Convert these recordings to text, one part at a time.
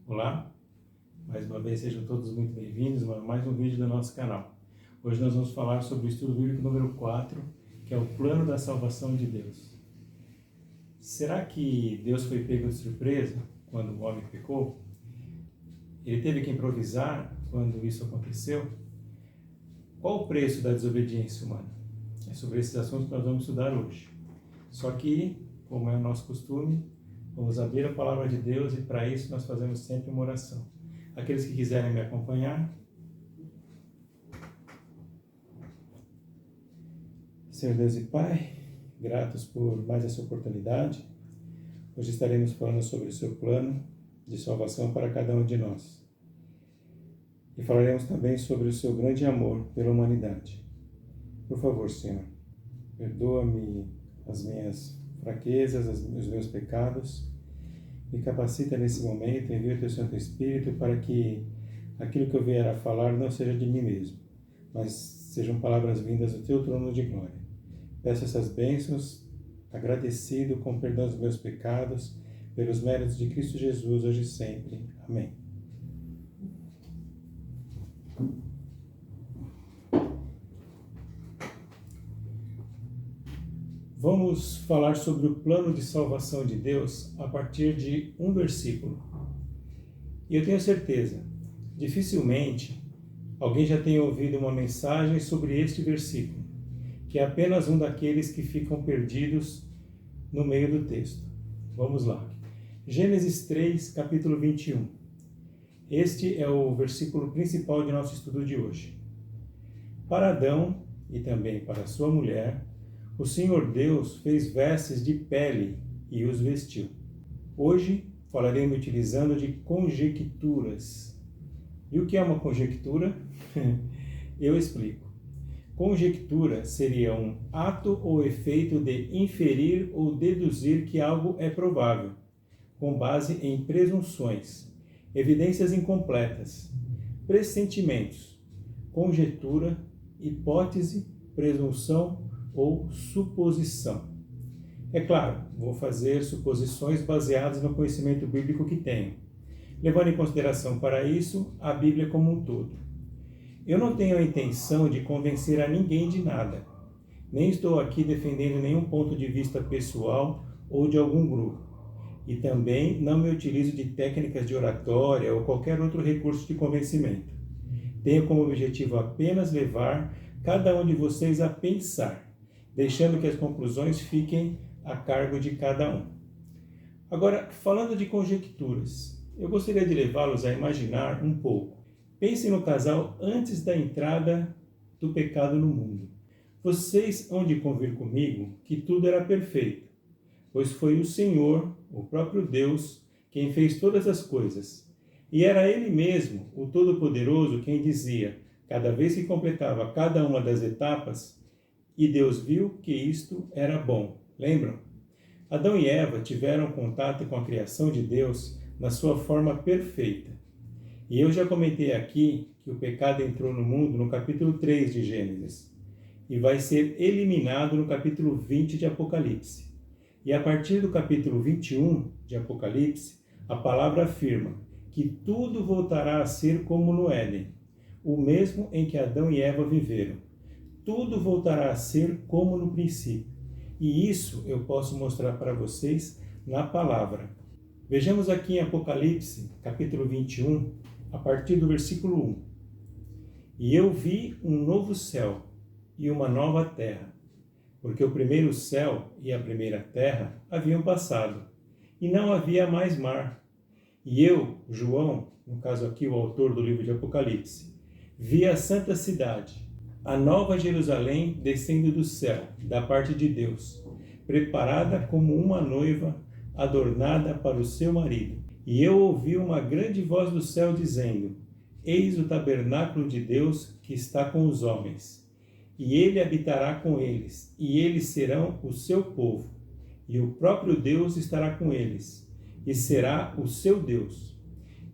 Olá, mais uma vez sejam todos muito bem-vindos a mais um vídeo do nosso canal. Hoje nós vamos falar sobre o estudo bíblico número 4, que é o plano da salvação de Deus. Será que Deus foi pego de surpresa quando o homem pecou? Ele teve que improvisar quando isso aconteceu? Qual o preço da desobediência humana? É sobre esses assuntos que nós vamos estudar hoje. Só que, como é o nosso costume, vamos abrir a palavra de Deus e para isso nós fazemos sempre uma oração. Aqueles que quiserem me acompanhar. Senhor Deus e Pai, gratos por mais essa oportunidade. Hoje estaremos falando sobre o seu plano de salvação para cada um de nós. E falaremos também sobre o seu grande amor pela humanidade. Por favor, Senhor, perdoa-me as minhas fraquezas, os meus pecados. Me capacita nesse momento, envia o teu Santo Espírito para que aquilo que eu vier a falar não seja de mim mesmo, mas sejam palavras vindas do teu trono de glória. Peço essas bênçãos, agradecido com o perdão dos meus pecados, pelos méritos de Cristo Jesus, hoje e sempre. Amém. Vamos falar sobre o plano de salvação de Deus a partir de um versículo. E eu tenho certeza, dificilmente alguém já tenha ouvido uma mensagem sobre este versículo, que é apenas um daqueles que ficam perdidos no meio do texto. Vamos lá. Gênesis 3, capítulo 21. Este é o versículo principal de nosso estudo de hoje. Para Adão e também para sua mulher, o Senhor Deus fez vestes de pele e os vestiu. Hoje falaremos utilizando de conjecturas. E o que é uma conjectura? Eu explico. Conjectura seria um ato ou efeito de inferir ou deduzir que algo é provável, com base em presunções, evidências incompletas, pressentimentos, conjectura, hipótese, presunção ou suposição. É claro, vou fazer suposições baseadas no conhecimento bíblico que tenho, levando em consideração para isso a Bíblia como um todo. Eu não tenho a intenção de convencer a ninguém de nada, nem estou aqui defendendo nenhum ponto de vista pessoal ou de algum grupo, e também não me utilizo de técnicas de oratória ou qualquer outro recurso de convencimento. Tenho como objetivo apenas levar cada um de vocês a pensar, deixando que as conclusões fiquem a cargo de cada um. Agora, falando de conjecturas, eu gostaria de levá-los a imaginar um pouco. Pensem no casal antes da entrada do pecado no mundo. Vocês hão de convir comigo que tudo era perfeito, pois foi o Senhor, o próprio Deus, quem fez todas as coisas. E era Ele mesmo, o Todo-Poderoso, quem dizia, cada vez que completava cada uma das etapas, e Deus viu que isto era bom. Lembram? Adão e Eva tiveram contato com a criação de Deus na sua forma perfeita. E eu já comentei aqui que o pecado entrou no mundo no capítulo 3 de Gênesis e vai ser eliminado no capítulo 20 de Apocalipse. E a partir do capítulo 21 de Apocalipse, a palavra afirma que tudo voltará a ser como no Éden, o mesmo em que Adão e Eva viveram. Tudo voltará a ser como no princípio. E isso eu posso mostrar para vocês na palavra. Vejamos aqui em Apocalipse, capítulo 21, a partir do versículo 1. E eu vi um novo céu e uma nova terra, porque o primeiro céu e a primeira terra haviam passado, e não havia mais mar. E eu, João, no caso aqui o autor do livro de Apocalipse, vi a santa cidade, a nova Jerusalém descendo do céu, da parte de Deus, preparada como uma noiva adornada para o seu marido. E eu ouvi uma grande voz do céu dizendo: Eis o tabernáculo de Deus que está com os homens, e ele habitará com eles, e eles serão o seu povo, e o próprio Deus estará com eles, e será o seu Deus.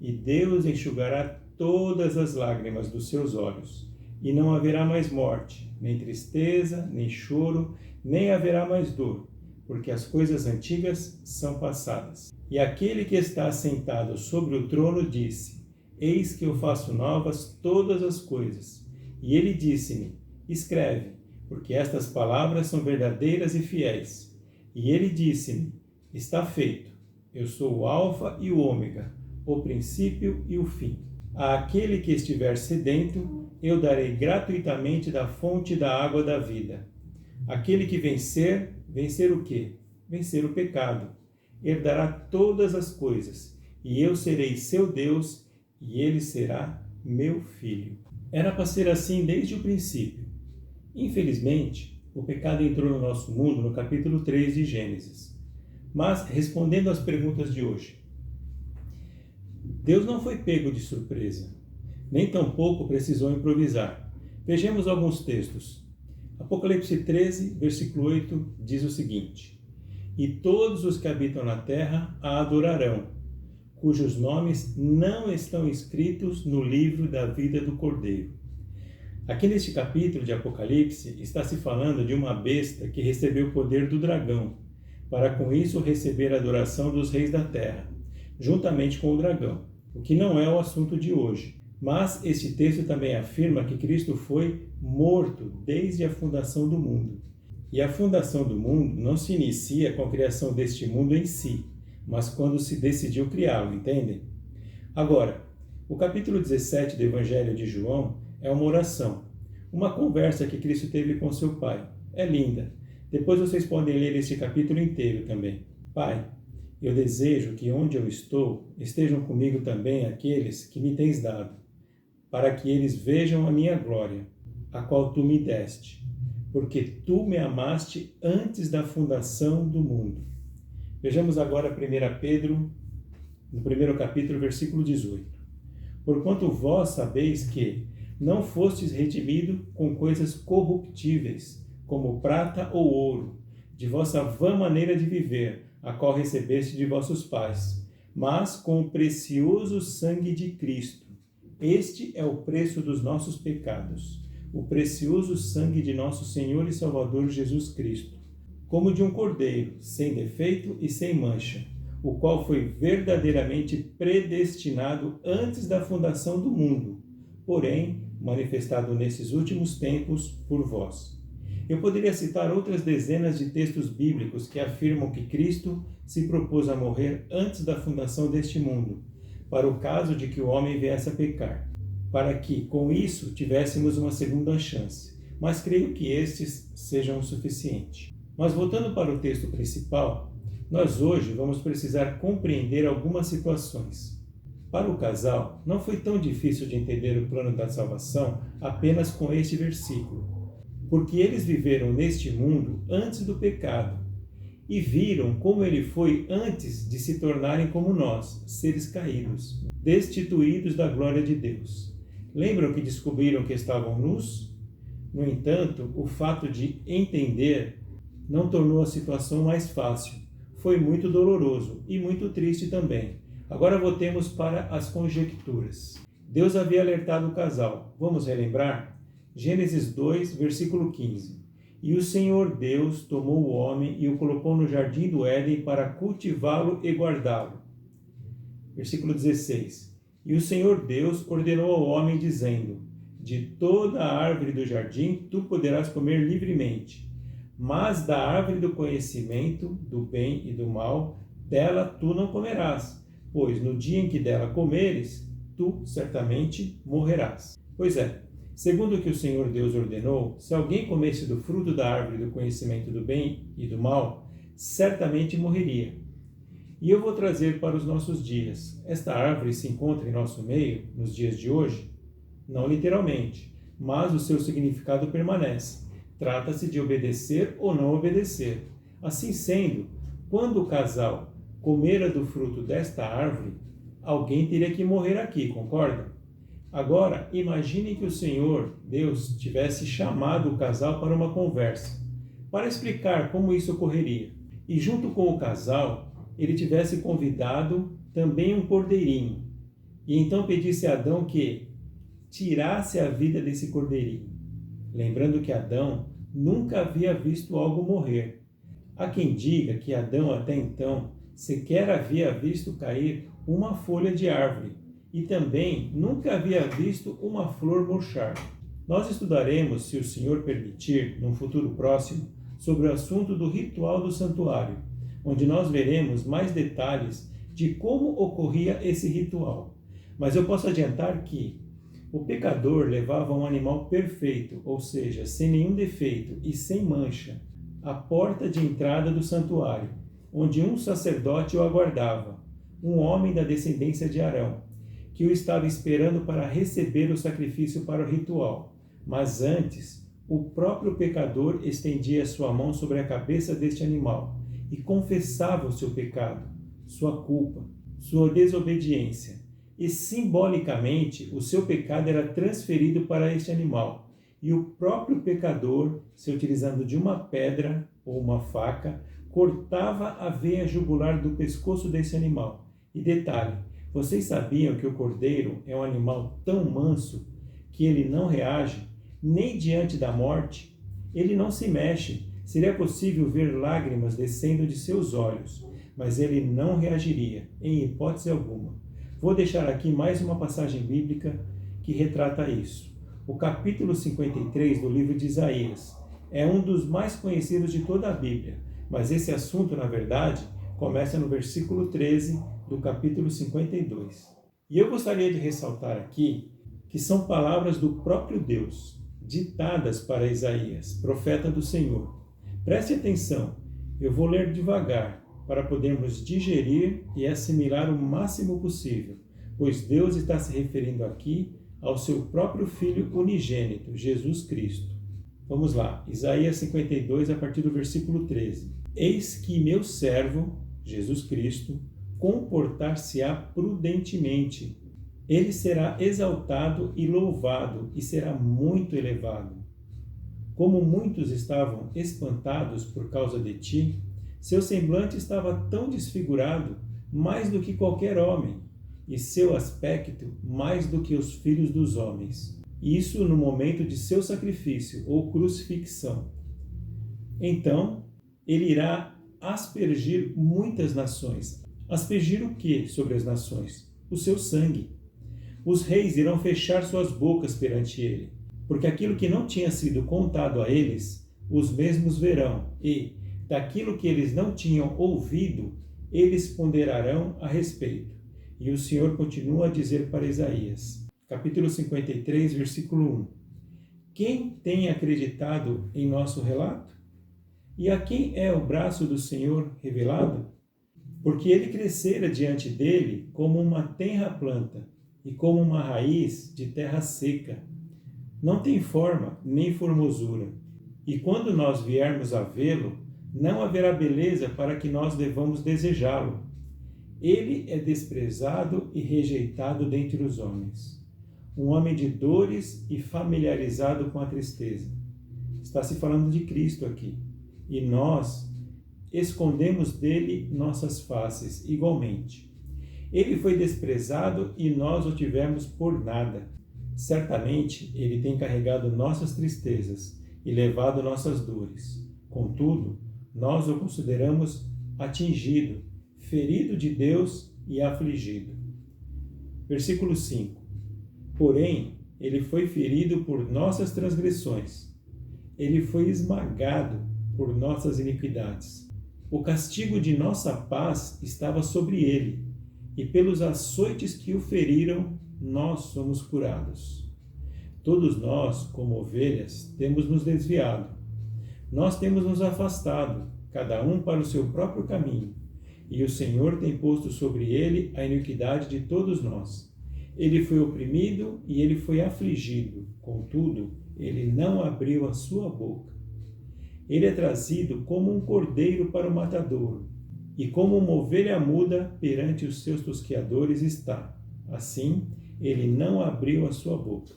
E Deus enxugará todas as lágrimas dos seus olhos, e não haverá mais morte, nem tristeza, nem choro, nem haverá mais dor, porque as coisas antigas são passadas. E aquele que está assentado sobre o trono disse: Eis que eu faço novas todas as coisas. E ele disse-me: Escreve, porque estas palavras são verdadeiras e fiéis. E ele disse-me: Está feito. Eu sou o Alfa e o Ômega, o princípio e o fim. Àquele que estiver sedento, eu darei gratuitamente da fonte da água da vida. Aquele que vencer, vencer o quê? Vencer o pecado. Herdará todas as coisas, e eu serei seu Deus, e ele será meu filho. Era para ser assim desde o princípio. Infelizmente, o pecado entrou no nosso mundo no capítulo 3 de Gênesis. Mas, respondendo às perguntas de hoje, Deus não foi pego de surpresa, nem tampouco precisou improvisar. Vejamos alguns textos. Apocalipse 13, versículo 8, diz o seguinte: E todos os que habitam na terra a adorarão, cujos nomes não estão escritos no livro da vida do Cordeiro. Aqui neste capítulo de Apocalipse está se falando de uma besta que recebeu o poder do dragão, para com isso receber a adoração dos reis da terra, juntamente com o dragão, o que não é o assunto de hoje. Mas este texto também afirma que Cristo foi morto desde a fundação do mundo. E a fundação do mundo não se inicia com a criação deste mundo em si, mas quando se decidiu criá-lo, entendem? Agora, o capítulo 17 do Evangelho de João é uma oração, uma conversa que Cristo teve com seu Pai. É linda. Depois vocês podem ler este capítulo inteiro também. Pai, eu desejo que onde eu estou estejam comigo também aqueles que me tens dado, para que eles vejam a minha glória, a qual tu me deste, porque tu me amaste antes da fundação do mundo. Vejamos agora 1 Pedro, no primeiro capítulo, versículo 18. Porquanto vós sabeis que não fostes redimido com coisas corruptíveis, como prata ou ouro, de vossa vã maneira de viver, a qual recebeste de vossos pais, mas com o precioso sangue de Cristo. Este é o preço dos nossos pecados, o precioso sangue de nosso Senhor e Salvador Jesus Cristo, como de um cordeiro, sem defeito e sem mancha, o qual foi verdadeiramente predestinado antes da fundação do mundo, porém manifestado nesses últimos tempos por vós. Eu poderia citar outras dezenas de textos bíblicos que afirmam que Cristo se propôs a morrer antes da fundação deste mundo, para o caso de que o homem viesse a pecar, para que, com isso, tivéssemos uma segunda chance. Mas creio que estes sejam o suficiente. Mas voltando para o texto principal, nós hoje vamos precisar compreender algumas situações. Para o casal, não foi tão difícil de entender o plano da salvação apenas com este versículo, porque eles viveram neste mundo antes do pecado e viram como ele foi antes de se tornarem como nós, seres caídos, destituídos da glória de Deus. Lembram que descobriram que estavam nus? No entanto, o fato de entender não tornou a situação mais fácil. Foi muito doloroso e muito triste também. Agora voltemos para as conjecturas. Deus havia alertado o casal. Vamos relembrar? Gênesis 2, versículo 15. E o Senhor Deus tomou o homem e o colocou no jardim do Éden para cultivá-lo e guardá-lo. Versículo 16. E o Senhor Deus ordenou ao homem, dizendo: De toda a árvore do jardim tu poderás comer livremente, mas da árvore do conhecimento do bem e do mal, dela tu não comerás, pois no dia em que dela comeres, tu certamente morrerás. Pois é, segundo o que o Senhor Deus ordenou, se alguém comesse do fruto da árvore do conhecimento do bem e do mal, certamente morreria. E eu vou trazer para os nossos dias. Esta árvore se encontra em nosso meio, nos dias de hoje? Não literalmente, mas o seu significado permanece. Trata-se de obedecer ou não obedecer. Assim sendo, quando o casal comera do fruto desta árvore, alguém teria que morrer aqui, concorda? Agora, imagine que o Senhor Deus tivesse chamado o casal para uma conversa, para explicar como isso ocorreria. E junto com o casal, ele tivesse convidado também um cordeirinho. E então pedisse a Adão que tirasse a vida desse cordeirinho. Lembrando que Adão nunca havia visto algo morrer. Há quem diga que Adão até então sequer havia visto cair uma folha de árvore, e também nunca havia visto uma flor murchar. Nós estudaremos, se o Senhor permitir, num futuro próximo, sobre o assunto do ritual do santuário, onde nós veremos mais detalhes de como ocorria esse ritual. Mas eu posso adiantar que o pecador levava um animal perfeito, ou seja, sem nenhum defeito e sem mancha, à porta de entrada do santuário, onde um sacerdote o aguardava, um homem da descendência de Arão, que o estava esperando para receber o sacrifício para o ritual. Mas antes, o próprio pecador estendia sua mão sobre a cabeça deste animal e confessava o seu pecado, sua culpa, sua desobediência. E simbolicamente o seu pecado era transferido para este animal, e o próprio pecador, se utilizando de uma pedra ou uma faca, cortava a veia jugular do pescoço desse animal. E detalhe, vocês sabiam que o cordeiro é um animal tão manso que ele não reage nem diante da morte? Ele não se mexe. Seria possível ver lágrimas descendo de seus olhos, mas ele não reagiria, em hipótese alguma. Vou deixar aqui mais uma passagem bíblica que retrata isso. O capítulo 53 do livro de Isaías é um dos mais conhecidos de toda a Bíblia, mas esse assunto, na verdade, começa no versículo 13 do capítulo 52. E eu gostaria de ressaltar aqui que são palavras do próprio Deus, ditadas para Isaías, profeta do Senhor. Preste atenção, eu vou ler devagar, para podermos digerir e assimilar o máximo possível, pois Deus está se referindo aqui ao seu próprio Filho unigênito, Jesus Cristo. Vamos lá, Isaías 52, a partir do versículo 13. Eis que meu servo, Jesus Cristo, comportar-se-á prudentemente. Ele será exaltado e louvado, e será muito elevado. Como muitos estavam espantados por causa de ti, seu semblante estava tão desfigurado, mais do que qualquer homem, e seu aspecto mais do que os filhos dos homens. Isso no momento de seu sacrifício ou crucifixão. Então, ele irá aspergir muitas nações. Aspergir o que sobre as nações? O seu sangue. Os reis irão fechar suas bocas perante ele, porque aquilo que não tinha sido contado a eles, os mesmos verão, e daquilo que eles não tinham ouvido, eles ponderarão a respeito. E o Senhor continua a dizer para Isaías, capítulo 53, versículo 1. Quem tem acreditado em nosso relato? E a quem é o braço do Senhor revelado? Porque ele crescera diante dele como uma tenra planta e como uma raiz de terra seca. Não tem forma nem formosura. E quando nós viermos a vê-lo, não haverá beleza para que nós devamos desejá-lo. Ele é desprezado e rejeitado dentre os homens, um homem de dores e familiarizado com a tristeza. Está se falando de Cristo aqui. E nós escondemos dele nossas faces igualmente. Ele foi desprezado e nós o tivemos por nada. Certamente ele tem carregado nossas tristezas e levado nossas dores. Contudo, nós o consideramos atingido, ferido de Deus e afligido. Versículo 5. Porém, ele foi ferido por nossas transgressões. Ele foi esmagado por nossas iniquidades. O castigo de nossa paz estava sobre ele, e pelos açoites que o feriram, nós somos curados. Todos nós, como ovelhas, temos nos desviado. Nós temos nos afastado, cada um para o seu próprio caminho, e o Senhor tem posto sobre ele a iniquidade de todos nós. Ele foi oprimido e ele foi afligido, contudo, ele não abriu a sua boca. Ele é trazido como um cordeiro para o matadouro, e como uma ovelha muda perante os seus tosqueadores está. Assim, ele não abriu a sua boca.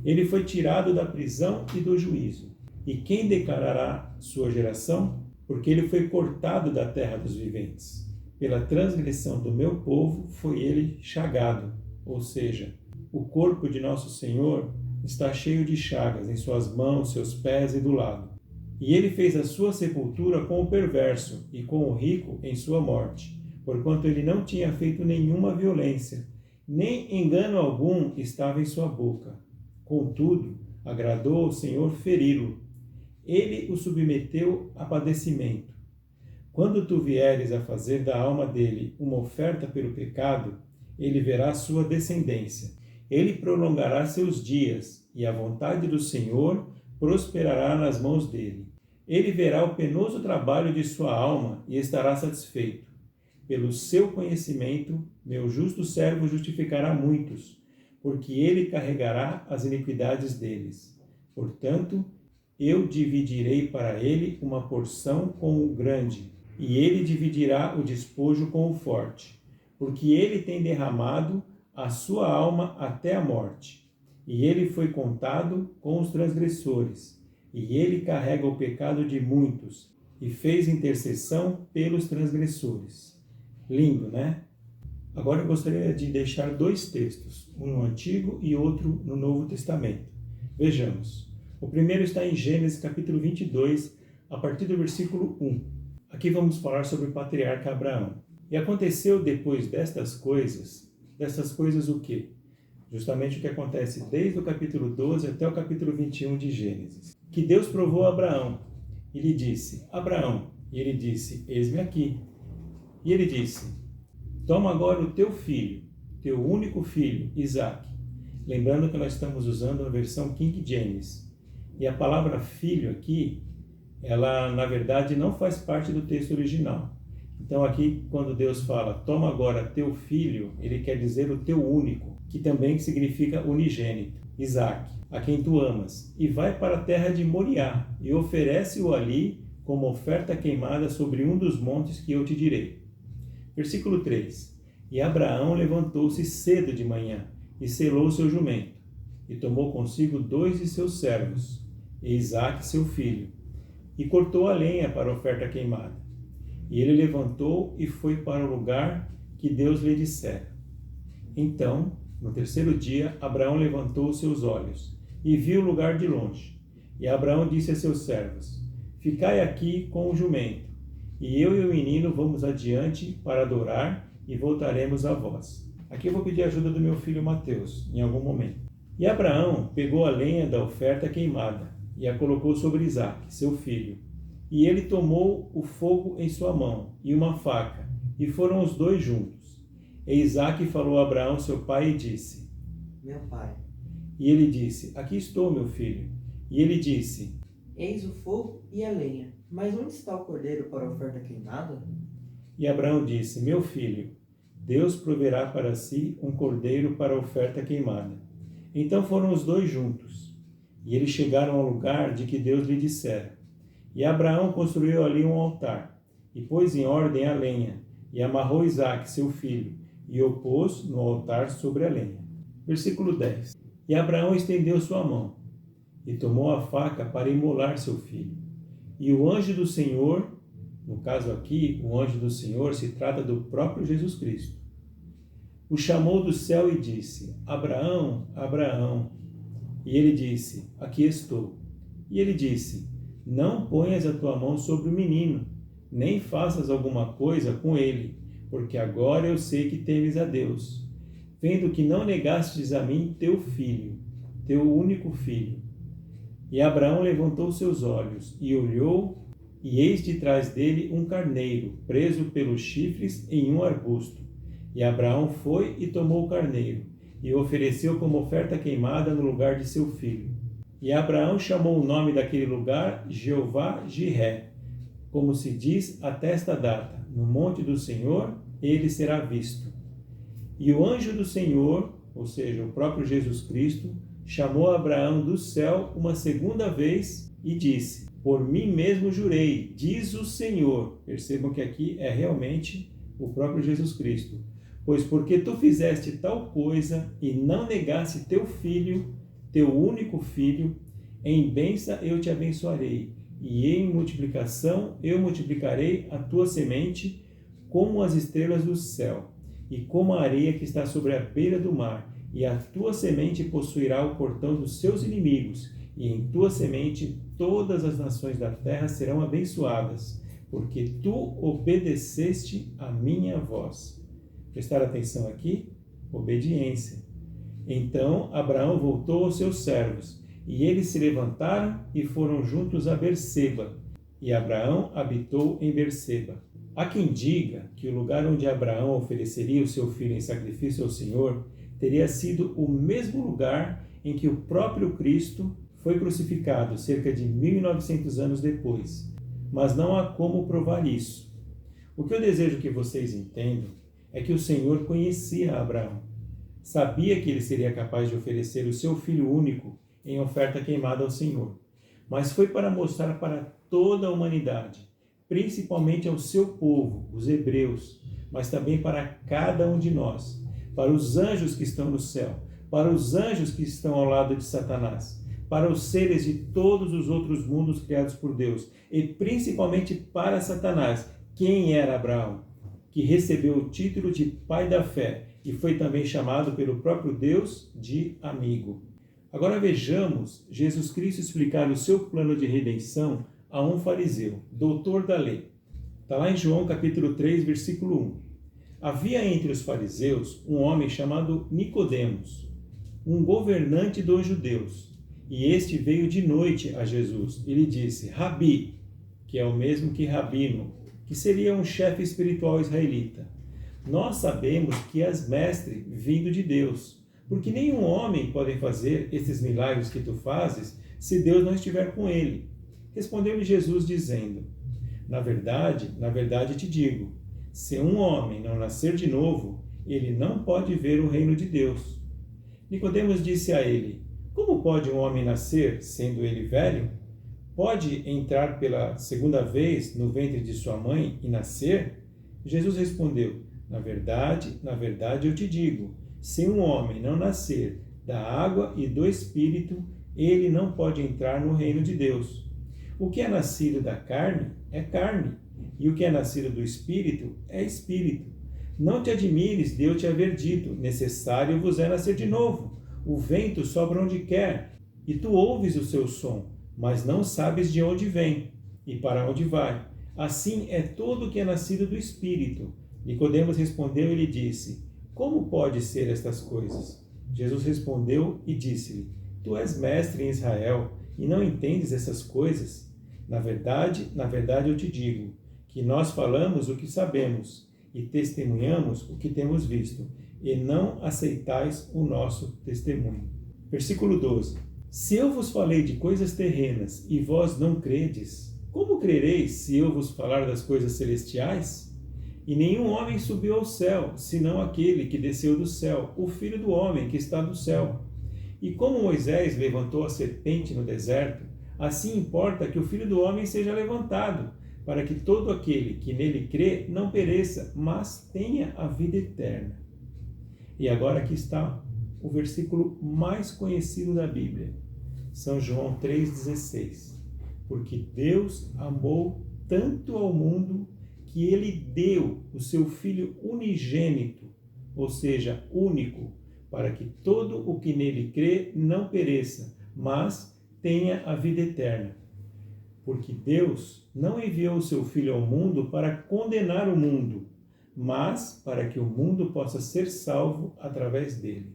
Ele foi tirado da prisão e do juízo. E quem declarará sua geração? Porque ele foi cortado da terra dos viventes. Pela transgressão do meu povo foi ele chagado. Ou seja, o corpo de nosso Senhor está cheio de chagas em suas mãos, seus pés e do lado. E ele fez a sua sepultura com o perverso e com o rico em sua morte, porquanto ele não tinha feito nenhuma violência, nem engano algum estava em sua boca. Contudo, agradou ao Senhor feri-lo. Ele o submeteu a padecimento. Quando tu vieres a fazer da alma dele uma oferta pelo pecado, ele verá sua descendência. Ele prolongará seus dias, e a vontade do Senhor prosperará nas mãos dele. Ele verá o penoso trabalho de sua alma e estará satisfeito. Pelo seu conhecimento, meu justo servo justificará muitos, porque ele carregará as iniquidades deles. Portanto, eu dividirei para ele uma porção com o grande, e ele dividirá o despojo com o forte, porque ele tem derramado a sua alma até a morte. E ele foi contado com os transgressores, e ele carrega o pecado de muitos, e fez intercessão pelos transgressores. Lindo, né? Agora eu gostaria de deixar dois textos, um no Antigo e outro no Novo Testamento. Vejamos. O primeiro está em Gênesis capítulo 22, a partir do versículo 1. Aqui vamos falar sobre o patriarca Abraão. E aconteceu depois destas coisas o quê? Justamente o que acontece desde o capítulo 12 até o capítulo 21 de Gênesis. Que Deus provou a Abraão e lhe disse, Abraão, e ele disse, eis-me aqui. E ele disse, toma agora o teu filho, teu único filho, Isaque. Lembrando que nós estamos usando a versão King James. E a palavra filho aqui, ela na verdade não faz parte do texto original. Então aqui, quando Deus fala, toma agora teu filho, ele quer dizer o teu único, que também significa unigênito, Isaque, a quem tu amas, e vai para a terra de Moriá, e oferece-o ali como oferta queimada sobre um dos montes que eu te direi. Versículo 3. E Abraão levantou-se cedo de manhã, e selou seu jumento, e tomou consigo 2 de seus servos, e Isaque seu filho, e cortou a lenha para a oferta queimada. E ele levantou e foi para o lugar que Deus lhe dissera. Então, no terceiro dia, Abraão levantou os seus olhos e viu o lugar de longe. E Abraão disse a seus servos, ficai aqui com o jumento, e eu e o menino vamos adiante para adorar e voltaremos a vós. Aqui eu vou pedir a ajuda do meu filho Mateus, em algum momento. E Abraão pegou a lenha da oferta queimada e a colocou sobre Isaque, seu filho. E ele tomou o fogo em sua mão e uma faca, e foram os dois juntos. E Isaque falou a Abraão, seu pai, e disse, meu pai. E ele disse, aqui estou, meu filho. E ele disse, eis o fogo e a lenha, mas onde está o cordeiro para a oferta queimada? E Abraão disse, meu filho, Deus proverá para si um cordeiro para a oferta queimada. Então foram os dois juntos, e eles chegaram ao lugar de que Deus lhe dissera. E Abraão construiu ali um altar, e pôs em ordem a lenha, e amarrou Isaque, seu filho, e o pôs no altar sobre a lenha. Versículo 10. E Abraão estendeu sua mão, e tomou a faca para imolar seu filho. E o anjo do Senhor, no caso aqui, o anjo do Senhor se trata do próprio Jesus Cristo, o chamou do céu e disse, Abraão, Abraão. E ele disse, aqui estou. E ele disse, não ponhas a tua mão sobre o menino, nem faças alguma coisa com ele, porque agora eu sei que temes a Deus, vendo que não negastes a mim teu filho, teu único filho. E Abraão levantou seus olhos e olhou, e eis de trás dele um carneiro, preso pelos chifres em um arbusto. E Abraão foi e tomou o carneiro, e o ofereceu como oferta queimada no lugar de seu filho. E Abraão chamou o nome daquele lugar Jeová-Jiré, como se diz até esta data, no monte do Senhor ele será visto. E o anjo do Senhor, ou seja, o próprio Jesus Cristo, chamou Abraão do céu uma segunda vez e disse, por mim mesmo jurei, diz o Senhor. Percebam que aqui é realmente o próprio Jesus Cristo. Pois porque tu fizeste tal coisa e não negaste teu filho, teu único filho, em bênção eu te abençoarei, e em multiplicação eu multiplicarei a tua semente como as estrelas do céu, e como a areia que está sobre a beira do mar, e a tua semente possuirá o portão dos seus inimigos, e em tua semente todas as nações da terra serão abençoadas, porque tu obedeceste a minha voz. Prestar atenção aqui? Obediência. Então Abraão voltou aos seus servos, e eles se levantaram e foram juntos a Berseba. E Abraão habitou em Berseba. Há quem diga que o lugar onde Abraão ofereceria o seu filho em sacrifício ao Senhor teria sido o mesmo lugar em que o próprio Cristo foi crucificado cerca de 1900 anos depois. Mas não há como provar isso. O que eu desejo que vocês entendam é que o Senhor conhecia Abraão. Sabia que ele seria capaz de oferecer o seu filho único em oferta queimada ao Senhor. Mas foi para mostrar para toda a humanidade, principalmente ao seu povo, os hebreus, mas também para cada um de nós, para os anjos que estão no céu, para os anjos que estão ao lado de Satanás, para os seres de todos os outros mundos criados por Deus, e principalmente para Satanás. Quem era Abraão? Que recebeu o título de pai da fé e foi também chamado pelo próprio Deus de amigo. Agora vejamos Jesus Cristo explicar o seu plano de redenção a um fariseu, doutor da lei. Está lá em João capítulo 3, versículo 1. Havia entre os fariseus um homem chamado Nicodemos, um governante dos judeus. E este veio de noite a Jesus e lhe disse: Rabi, que é o mesmo que Rabino, que seria um chefe espiritual israelita. Nós sabemos que és mestre vindo de Deus, porque nenhum homem pode fazer esses milagres que tu fazes se Deus não estiver com ele. Respondeu-lhe Jesus dizendo: na verdade te digo, se um homem não nascer de novo, ele não pode ver o reino de Deus. Nicodemos disse a ele: como pode um homem nascer, sendo ele velho? Pode entrar pela segunda vez no ventre de sua mãe e nascer? Jesus respondeu: na verdade eu te digo, se um homem não nascer da água e do Espírito, ele não pode entrar no reino de Deus. O que é nascido da carne é carne, e o que é nascido do Espírito é Espírito. Não te admires de eu te haver dito: necessário vos é nascer de novo. O vento sopra onde quer, e tu ouves o seu som, mas não sabes de onde vem e para onde vai. Assim é todo o que é nascido do Espírito. Nicodemos respondeu e lhe disse: como pode ser estas coisas? Jesus respondeu e disse-lhe: tu és mestre em Israel e não entendes essas coisas? Na verdade eu te digo, que nós falamos o que sabemos e testemunhamos o que temos visto, e não aceitais o nosso testemunho. Versículo 12. Se eu vos falei de coisas terrenas e vós não credes, como crereis se eu vos falar das coisas celestiais? E nenhum homem subiu ao céu, senão aquele que desceu do céu, o Filho do homem que está no céu. E como Moisés levantou a serpente no deserto, assim importa que o Filho do homem seja levantado, para que todo aquele que nele crê não pereça, mas tenha a vida eterna. E agora aqui está o versículo mais conhecido da Bíblia, São João 3,16. Porque Deus amou tanto ao mundo que ele deu o seu Filho unigênito, ou seja, único, para que todo o que nele crê não pereça, mas tenha a vida eterna. Porque Deus não enviou o seu Filho ao mundo para condenar o mundo, mas para que o mundo possa ser salvo através dele.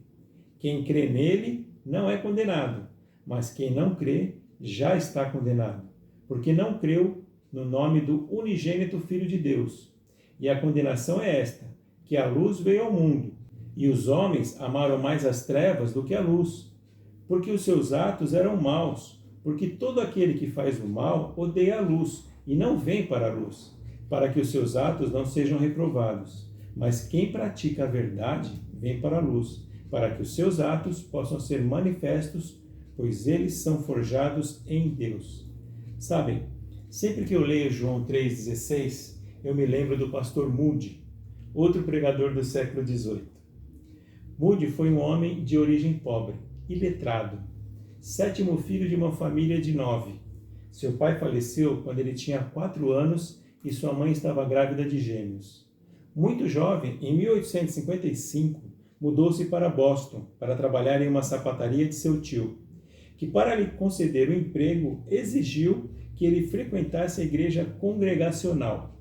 Quem crê nele não é condenado, mas quem não crê já está condenado, porque não creu no nome do unigênito Filho de Deus. E a condenação é esta, que a luz veio ao mundo, e os homens amaram mais as trevas do que a luz, porque os seus atos eram maus, porque todo aquele que faz o mal odeia a luz, e não vem para a luz, para que os seus atos não sejam reprovados. Mas quem pratica a verdade vem para a luz, para que os seus atos possam ser manifestos, pois eles são forjados em Deus. Sabem, sempre que eu leio João 3,16, eu me lembro do pastor Moody, outro pregador do século XVIII. Moody foi um homem de origem pobre, iletrado, 7º filho de uma família de 9. Seu pai faleceu quando ele tinha 4 anos e sua mãe estava grávida de gêmeos. Muito jovem, em 1855, mudou-se para Boston para trabalhar em uma sapataria de seu tio. que para lhe conceder o emprego exigiu que ele frequentasse a igreja congregacional.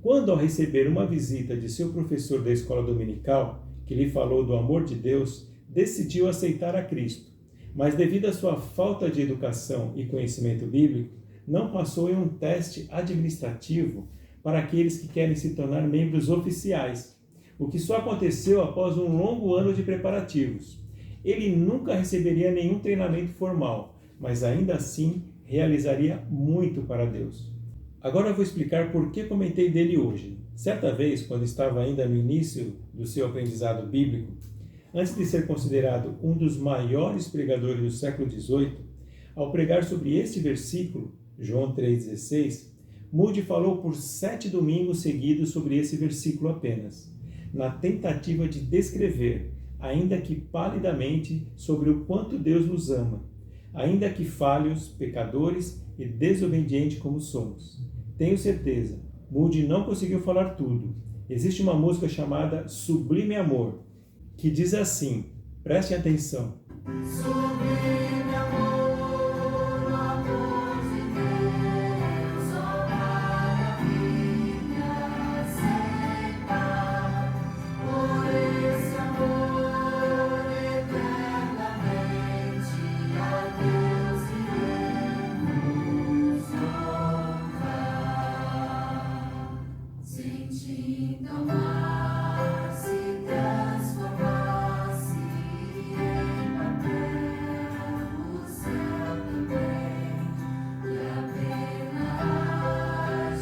Quando, ao receber uma visita de seu professor da escola dominical, que lhe falou do amor de Deus, decidiu aceitar a Cristo, mas devido à sua falta de educação e conhecimento bíblico, não passou em um teste administrativo para aqueles que querem se tornar membros oficiais, o que só aconteceu após um longo ano de preparativos. Ele nunca receberia nenhum treinamento formal, mas ainda assim realizaria muito para Deus. Agora eu vou explicar por que comentei dele hoje. Certa vez, quando estava ainda no início do seu aprendizado bíblico, antes de ser considerado um dos maiores pregadores do século XVIII, ao pregar sobre este versículo, João 3,16, Moody falou por 7 domingos seguidos sobre esse versículo apenas, na tentativa de descrever, ainda que palidamente, sobre o quanto Deus nos ama, ainda que falhos, pecadores e desobedientes como somos. Tenho certeza, Moody não conseguiu falar tudo. Existe uma música chamada Sublime Amor, que diz assim, prestem atenção. Sublime amor, o amor de Deus, ó maravilha sem par. Por esse amor eternamente a Deus iremos louvar. Sentindo amar se transformasse em papel o céu também, e apenas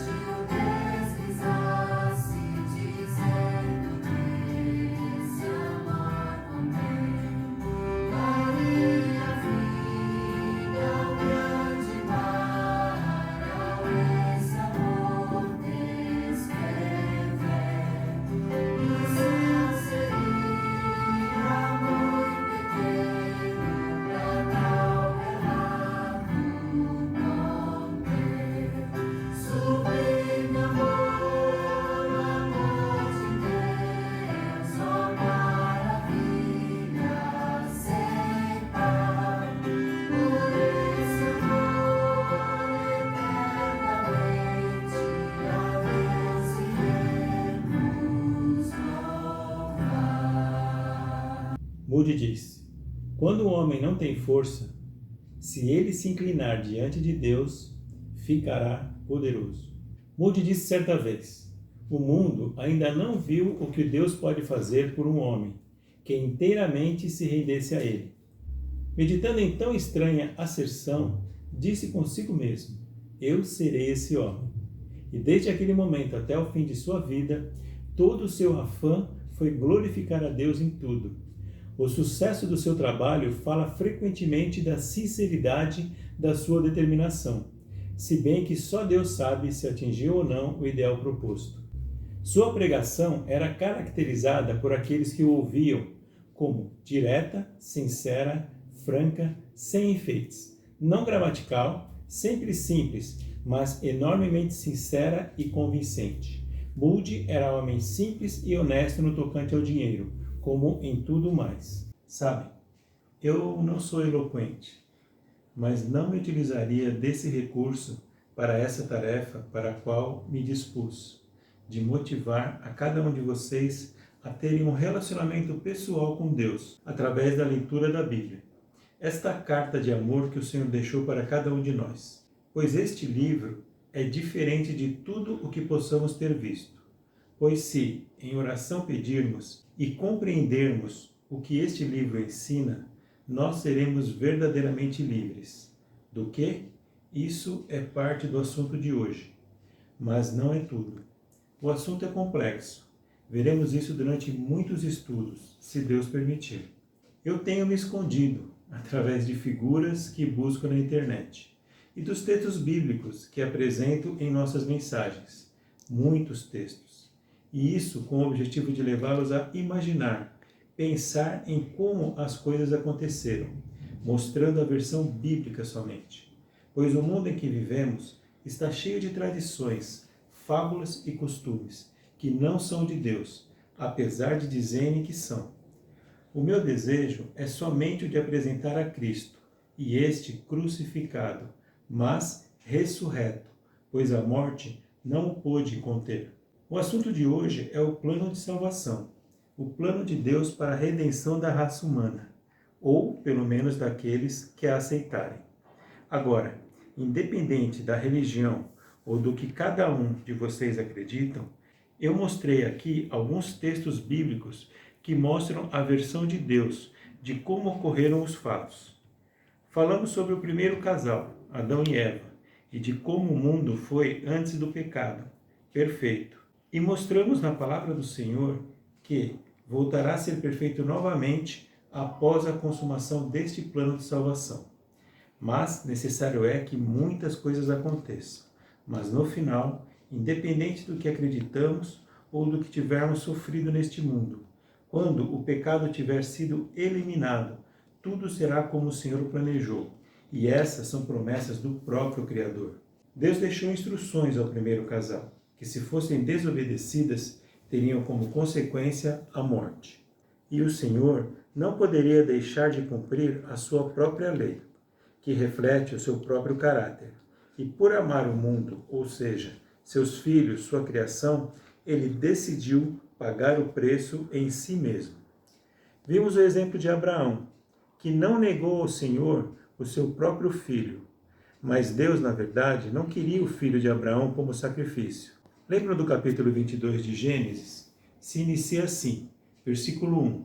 Gil deslizasse, dizendo desse amor contém. Daria a vida ao grande mar, ao esse amor descrever. E o céu seria muito pequeno pra tal relato conter. Sublime amor, o amor de Deus, ó maravilha sem par. Por esse amor eternamente a Deus iremos louvar. Moody diz, quando o homem não tem força, se ele se inclinar diante de Deus, ficará poderoso. Moody disse certa vez, o mundo ainda não viu o que Deus pode fazer por um homem, que inteiramente se rendesse a ele. Meditando em tão estranha asserção, disse consigo mesmo, eu serei esse homem. E desde aquele momento até o fim de sua vida, todo o seu afã foi glorificar a Deus em tudo. O sucesso do seu trabalho fala frequentemente da sinceridade da sua determinação, se bem que só Deus sabe se atingiu ou não o ideal proposto. Sua pregação era caracterizada por aqueles que o ouviam como direta, sincera, franca, sem enfeites, não gramatical, sempre simples, mas enormemente sincera e convincente. Moody era homem simples e honesto no tocante ao dinheiro, como em tudo mais. Sabe, eu não sou eloquente, mas não me utilizaria desse recurso para essa tarefa para a qual me dispus, de motivar a cada um de vocês a terem um relacionamento pessoal com Deus, através da leitura da Bíblia. Esta carta de amor que o Senhor deixou para cada um de nós, pois este livro é diferente de tudo o que possamos ter visto. Pois se, em oração pedirmos e compreendermos o que este livro ensina, nós seremos verdadeiramente livres. Do que? Isso é parte do assunto de hoje, mas não é tudo. O assunto é complexo. Veremos isso durante muitos estudos, se Deus permitir. Eu tenho me escondido através de figuras que busco na internet e dos textos bíblicos que apresento em nossas mensagens. Muitos textos. E isso com o objetivo de levá-los a imaginar, pensar em como as coisas aconteceram, mostrando a versão bíblica somente. Pois o mundo em que vivemos está cheio de tradições, fábulas e costumes que não são de Deus, apesar de dizerem que são. O meu desejo é somente o de apresentar a Cristo e este crucificado, mas ressurreto, pois a morte não o pôde conter. O assunto de hoje é o plano de salvação, o plano de Deus para a redenção da raça humana, ou pelo menos daqueles que a aceitarem. Agora, independente da religião ou do que cada um de vocês acreditam, eu mostrei aqui alguns textos bíblicos que mostram a versão de Deus de como ocorreram os fatos. Falamos sobre o primeiro casal, Adão e Eva, e de como o mundo foi antes do pecado, perfeito. E mostramos na palavra do Senhor que voltará a ser perfeito novamente após a consumação deste plano de salvação. Mas necessário é que muitas coisas aconteçam. Mas no final, independente do que acreditamos ou do que tivermos sofrido neste mundo, quando o pecado tiver sido eliminado, tudo será como o Senhor planejou. E essas são promessas do próprio Criador. Deus deixou instruções ao primeiro casal, que se fossem desobedecidas, teriam como consequência a morte. E o Senhor não poderia deixar de cumprir a sua própria lei, que reflete o seu próprio caráter. E por amar o mundo, ou seja, seus filhos, sua criação, ele decidiu pagar o preço em si mesmo. Vimos o exemplo de Abraão, que não negou ao Senhor o seu próprio filho. Mas Deus, na verdade, não queria o filho de Abraão como sacrifício. Lembram do capítulo 22 de Gênesis? Se inicia assim, versículo 1.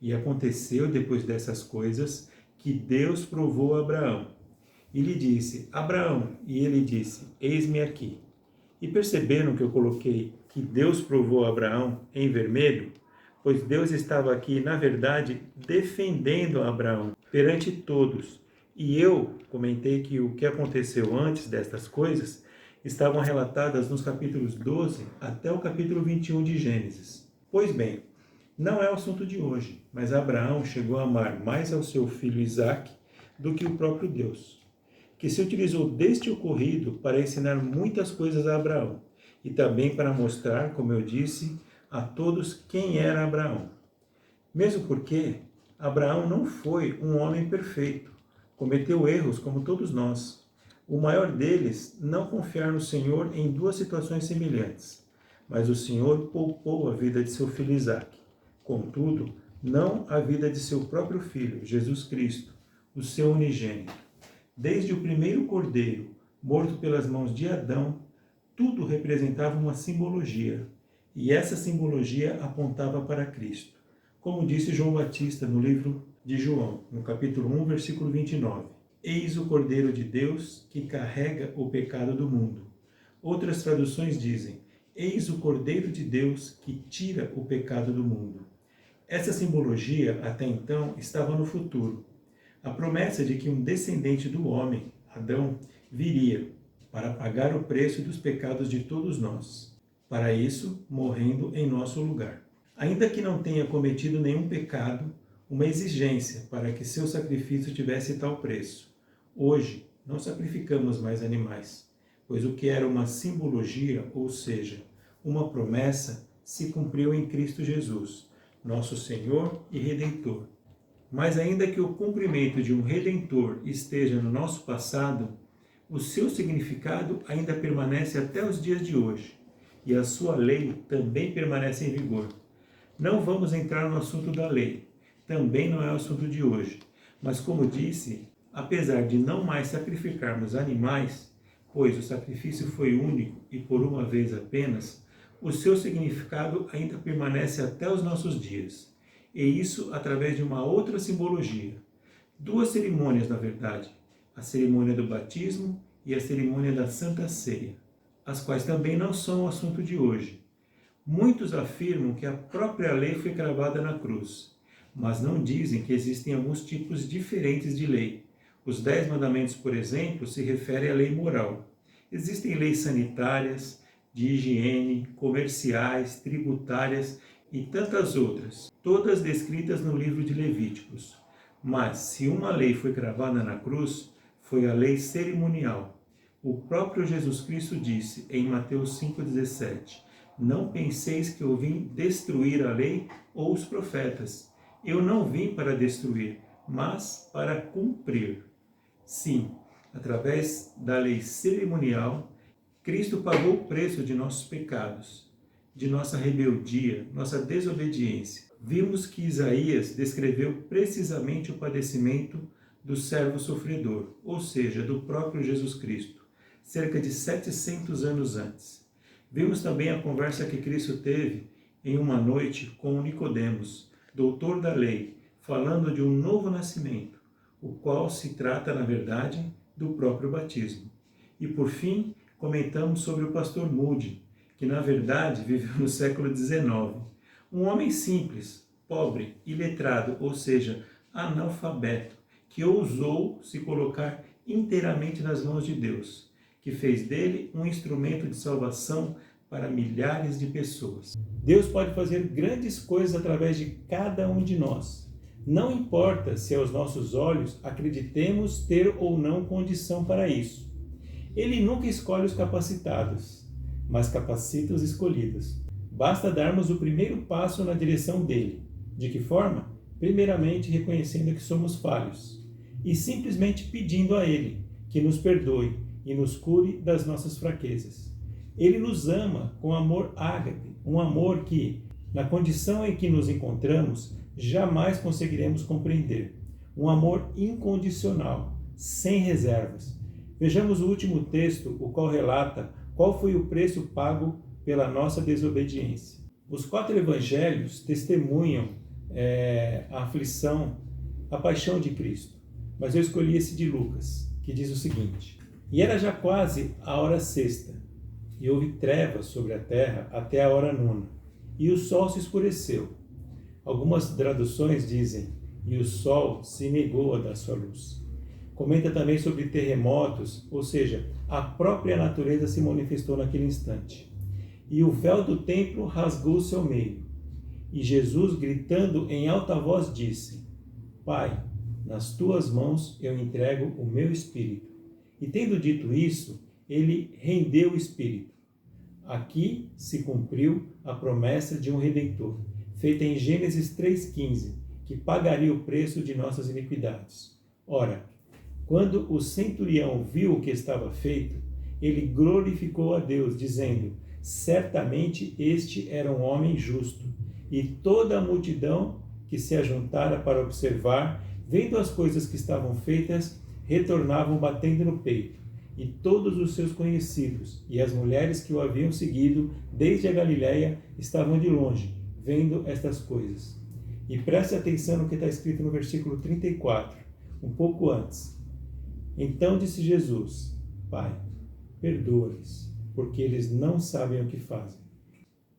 E aconteceu depois dessas coisas que Deus provou a Abraão. E lhe disse, Abraão, e ele disse, eis-me aqui. E perceberam que eu coloquei que Deus provou a Abraão em vermelho? Pois Deus estava aqui, na verdade, defendendo a Abraão perante todos. E eu comentei que o que aconteceu antes destas coisas estavam relatadas nos capítulos 12 até o capítulo 21 de Gênesis. Pois bem, não é o assunto de hoje, mas Abraão chegou a amar mais ao seu filho Isaque do que o próprio Deus, que se utilizou deste ocorrido para ensinar muitas coisas a Abraão e também para mostrar, como eu disse, a todos quem era Abraão. Mesmo porque Abraão não foi um homem perfeito, cometeu erros como todos nós. O maior deles, não confiar no Senhor em duas situações semelhantes. Mas o Senhor poupou a vida de seu filho Isaque. Contudo, não a vida de seu próprio filho, Jesus Cristo, o seu unigênito. Desde o primeiro cordeiro, morto pelas mãos de Adão, tudo representava uma simbologia. E essa simbologia apontava para Cristo. Como disse João Batista no livro de João, no capítulo 1, versículo 29. Eis o Cordeiro de Deus que carrega o pecado do mundo. Outras traduções dizem, eis o Cordeiro de Deus que tira o pecado do mundo. Essa simbologia, até então, estava no futuro. A promessa de que um descendente do homem, Adão, viria para pagar o preço dos pecados de todos nós. Para isso, morrendo em nosso lugar. Ainda que não tenha cometido nenhum pecado, uma exigência para que seu sacrifício tivesse tal preço. Hoje, não sacrificamos mais animais, pois o que era uma simbologia, ou seja, uma promessa, se cumpriu em Cristo Jesus, nosso Senhor e Redentor. Mas ainda que o cumprimento de um Redentor esteja no nosso passado, o seu significado ainda permanece até os dias de hoje, e a sua lei também permanece em vigor. Não vamos entrar no assunto da lei, também não é o assunto de hoje, mas como disse, apesar de não mais sacrificarmos animais, pois o sacrifício foi único e por uma vez apenas, o seu significado ainda permanece até os nossos dias, e isso através de uma outra simbologia. Duas cerimônias, na verdade, a cerimônia do batismo e a cerimônia da Santa Ceia, as quais também não são o assunto de hoje. Muitos afirmam que a própria lei foi cravada na cruz, mas não dizem que existem alguns tipos diferentes de lei. Os 10 mandamentos, por exemplo, se referem à lei moral. Existem leis sanitárias, de higiene, comerciais, tributárias e tantas outras, todas descritas no livro de Levíticos. Mas, se uma lei foi cravada na cruz, foi a lei cerimonial. O próprio Jesus Cristo disse em Mateus 5,17, não penseis que eu vim destruir a lei ou os profetas. Eu não vim para destruir, mas para cumprir. Sim, através da lei cerimonial, Cristo pagou o preço de nossos pecados, de nossa rebeldia, nossa desobediência. Vimos que Isaías descreveu precisamente o padecimento do servo sofredor, ou seja, do próprio Jesus Cristo, cerca de 700 anos antes. Vimos também a conversa que Cristo teve em uma noite com Nicodemos, doutor da lei, falando de um novo nascimento, o qual se trata, na verdade, do próprio batismo. E, por fim, comentamos sobre o pastor Moody, que, na verdade, viveu no século XIX. Um homem simples, pobre, iletrado, ou seja, analfabeto, que ousou se colocar inteiramente nas mãos de Deus, que fez dele um instrumento de salvação para milhares de pessoas. Deus pode fazer grandes coisas através de cada um de nós. Não importa se aos nossos olhos acreditemos ter ou não condição para isso. Ele nunca escolhe os capacitados, mas capacita os escolhidos. Basta darmos o primeiro passo na direção dele. De que forma? Primeiramente reconhecendo que somos falhos e simplesmente pedindo a ele que nos perdoe e nos cure das nossas fraquezas. Ele nos ama com amor ágape, um amor que, na condição em que nos encontramos, jamais conseguiremos compreender. Um amor incondicional, sem reservas. Vejamos o último texto, o qual relata qual foi o preço pago pela nossa desobediência. Os 4 evangelhos testemunham a aflição, a paixão de Cristo. Mas eu escolhi esse de Lucas, que diz o seguinte: E era já quase a hora sexta, e houve trevas sobre a terra até a hora nona, e o sol se escureceu. Algumas traduções dizem, e o sol se negou a dar sua luz. Comenta também sobre terremotos, ou seja, a própria natureza se manifestou naquele instante. E o véu do templo rasgou-se ao meio. E Jesus, gritando em alta voz, disse: Pai, nas tuas mãos eu entrego o meu espírito. E tendo dito isso, ele rendeu o espírito. Aqui se cumpriu a promessa de um Redentor, feita em Gênesis 3,15, que pagaria o preço de nossas iniquidades. Ora, quando o centurião viu o que estava feito, ele glorificou a Deus, dizendo: Certamente este era um homem justo. E toda a multidão que se ajuntara para observar, vendo as coisas que estavam feitas, retornavam batendo no peito. E todos os seus conhecidos e as mulheres que o haviam seguido desde a Galiléia estavam de longe, vendo estas coisas. E preste atenção no que está escrito no versículo 34, um pouco antes. Então disse Jesus: Pai, perdoa-lhes, porque eles não sabem o que fazem.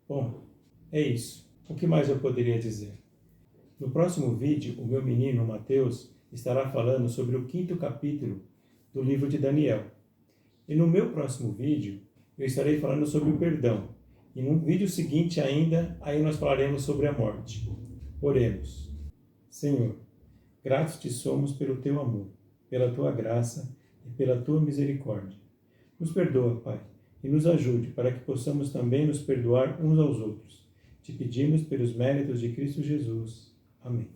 Bom, é isso. O que mais eu poderia dizer? No próximo vídeo, o meu menino Mateus estará falando sobre o 5º capítulo do livro de Daniel. E no meu próximo vídeo, eu estarei falando sobre o perdão. E no vídeo seguinte ainda, aí nós falaremos sobre a morte. Oremos. Senhor, gratos te somos pelo teu amor, pela tua graça e pela tua misericórdia. Nos perdoa, Pai, e nos ajude para que possamos também nos perdoar uns aos outros. Te pedimos pelos méritos de Cristo Jesus. Amém.